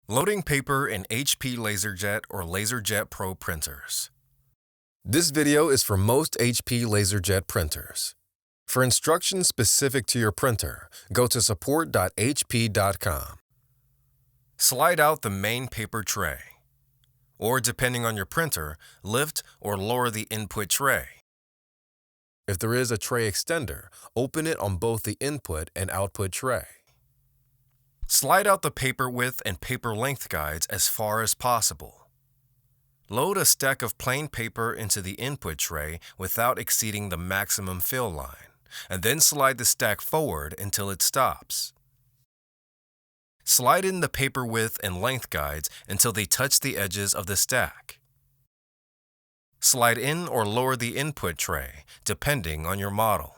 Loading paper in HP LaserJet or LaserJet Pro printers. This video is for most HP LaserJet printers. For instructions specific to your printer, go to support.hp.com. Slide out the main paper tray. Or depending on your printer, lift or lower the input tray. If there is a tray extender, open it on both the input and output tray. Slide out the paper width and paper length guides as far as possible. Load a stack of plain paper into the input tray without exceeding the maximum fill line, and then slide the stack forward until it stops. Slide in the paper width and length guides until they touch the edges of the stack. Slide in or lower the input tray, depending on your model.